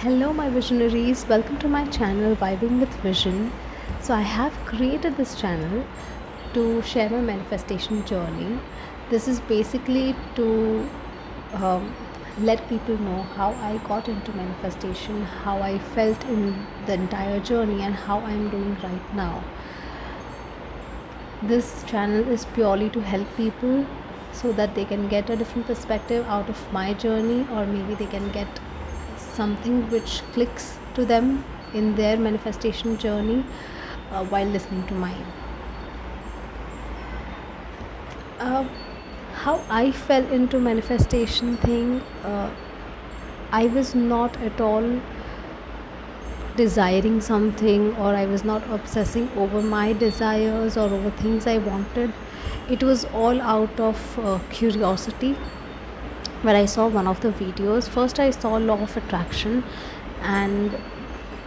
Hello, my visionaries. Welcome to my channel, Vibing with Vision. So, I have created this channel to share my manifestation journey. This is basically to um, let people know how I got into manifestation, how I felt in the entire journey, and how I'm doing right now. This channel is purely to help people so that they can get a different perspective out of my journey, or maybe they can get something which clicks to them in their manifestation journey while listening to mine. How I fell into manifestation thing, I was not at all desiring something, or I was not obsessing over my desires or over things I wanted. It was all out of curiosity. Where I saw one of the videos, first I saw law of attraction, and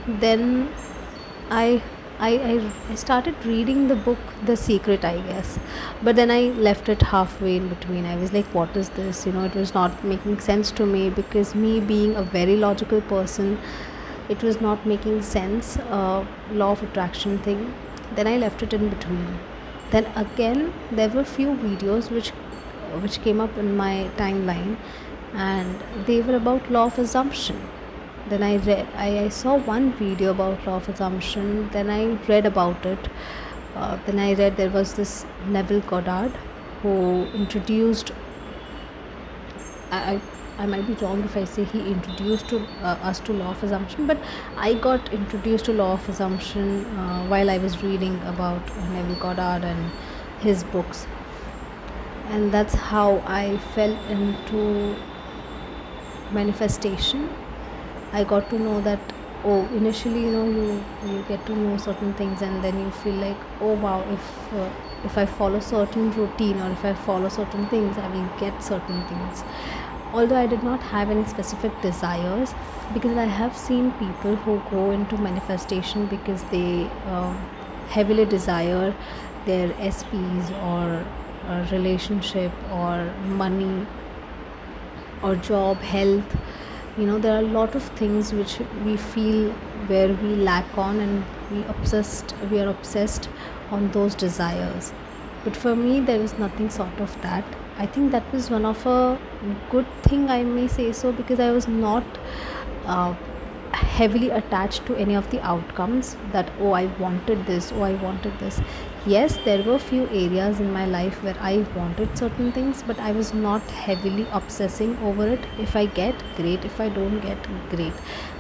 then I started reading the book The Secret, I guess, but then I left it halfway in between. I was like, what is this? It was not making sense to me, because me being a very logical person, it was not making sense. Law of attraction thing. Then I left it in between. Then again there were few videos which came up in my timeline, and they were about law of assumption. Then I saw one video about law of assumption. Then I read about it. Then I read there was this Neville Goddard who introduced, I might be wrong if I say he introduced us to law of assumption, but I got introduced to law of assumption while I was reading about Neville Goddard and his books. And that's how I fell into manifestation. I got to know that, initially you get to know certain things, and then you feel like, oh wow, if I follow certain routine, or if I follow certain things, I will get certain things. Although I did not have any specific desires, because I have seen people who go into manifestation because they heavily desire their SPs, or a relationship, or money, or job, health. There are a lot of things which we feel where we lack on, and we are obsessed on those desires. But for me, there was nothing sort of that. I think that was one of a good thing, I may say so, because I was not heavily attached to any of the outcomes, that I wanted this, I wanted this. Yes, there were few areas in my life where I wanted certain things, but I was not heavily obsessing over it. If I get, great. If I don't get, great.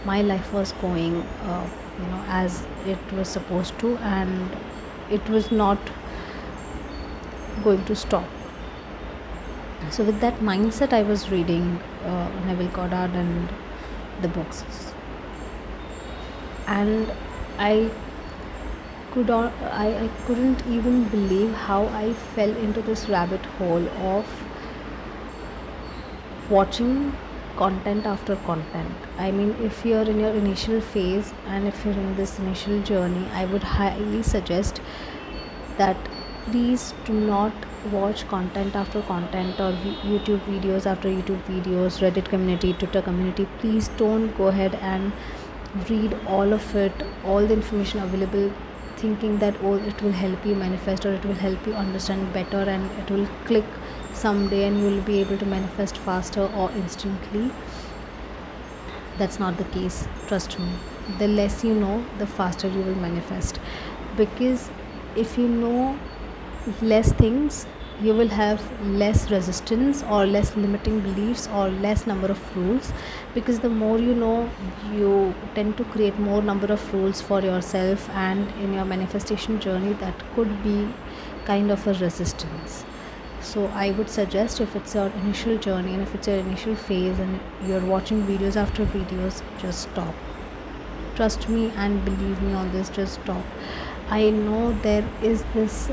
My life was going as it was supposed to, and it was not going to stop. So with that mindset, I was reading Neville Goddard and the books, and I couldn't even believe how I fell into this rabbit hole of watching content after content. I mean, if you're in your initial phase, and if you're in this initial journey, I would highly suggest that please do not watch content after content, or YouTube videos after YouTube videos, Reddit community, Twitter community. Please don't go ahead and read all of it, all the information available, thinking that it will help you manifest, or it will help you understand better, and it will click someday and you will be able to manifest faster or instantly. That's not the case. Trust me, the less you know, the faster you will manifest, because if you know less things, you will have less resistance, or less limiting beliefs, or less number of rules, because the more you know, you tend to create more number of rules for yourself, and in your manifestation journey that could be kind of a resistance. So I would suggest, if it's your initial journey, and if it's your initial phase, and you're watching videos after videos, just stop. Trust me and believe me on this, just stop. I know there is this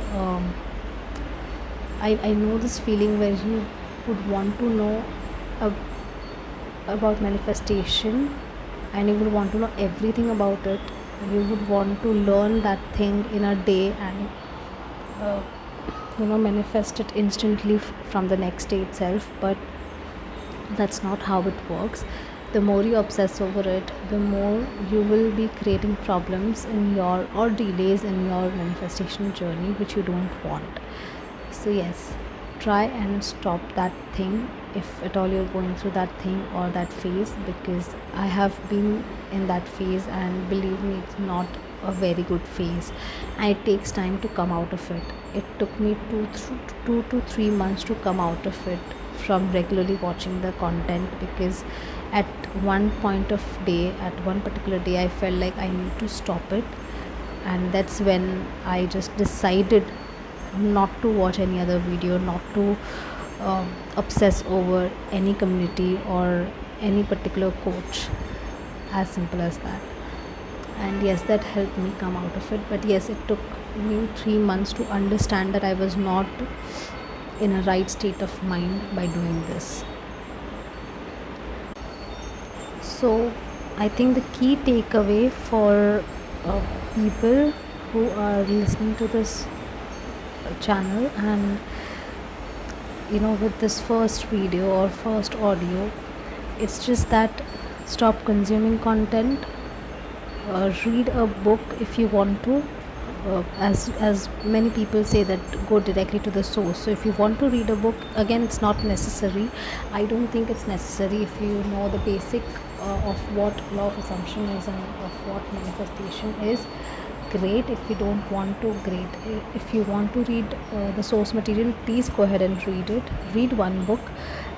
I know this feeling where you would want to know about manifestation, and you would want to know everything about it. You would want to learn that thing in a day, and manifest it instantly from the next day itself. But that's not how it works. the more you obsess over it, the more you will be creating problems in your, or delays in your manifestation journey, which you don't want. So yes, try and stop that thing if at all you're going through that thing or that phase, because I have been in that phase, and believe me, it's not a very good phase, and it takes time to come out of it. It took me 2 to 3 months to come out of it from regularly watching the content, because at one point of day, at one particular day, I felt like I need to stop it, and that's when I just decided not to watch any other video, not to obsess over any community or any particular coach. As simple as that. And yes, that helped me come out of it. But yes, it took me 3 months to understand that I was not in a right state of mind by doing this. So I think the key takeaway for people who are listening to this channel, and with this first video or first audio, it's just that stop consuming content. Read a book if you want to. As many people say that go directly to the source. So if you want to read a book, again, it's not necessary. I don't think it's necessary. If you know the basic of what law of assumption is and of what manifestation is, great. If you don't want to, great. If you want to read the source material, please go ahead and read it. Read one book,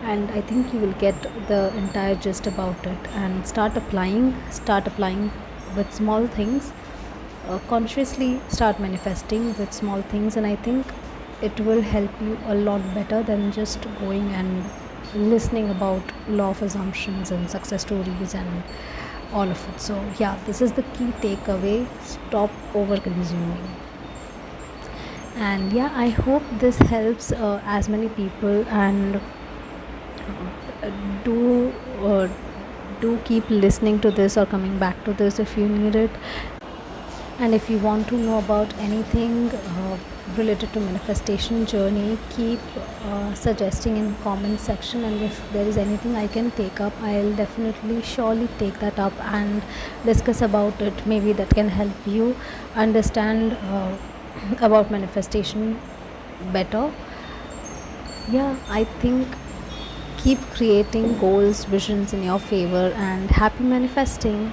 and I think you will get the entire gist about it, and start applying with small things. Consciously start manifesting with small things, and I think it will help you a lot better than just going and listening about law of assumptions and success stories and all of it. So yeah, this is the key takeaway: stop over consuming. And yeah, I hope this helps as many people, and do keep listening to this or coming back to this if you need it. And if you want to know about anything related to manifestation journey, keep suggesting in comment section, and if there is anything I can take up, I'll definitely surely take that up and discuss about it. Maybe that can help you understand about manifestation better. Yeah, I think keep creating goals, visions in your favor, and happy manifesting.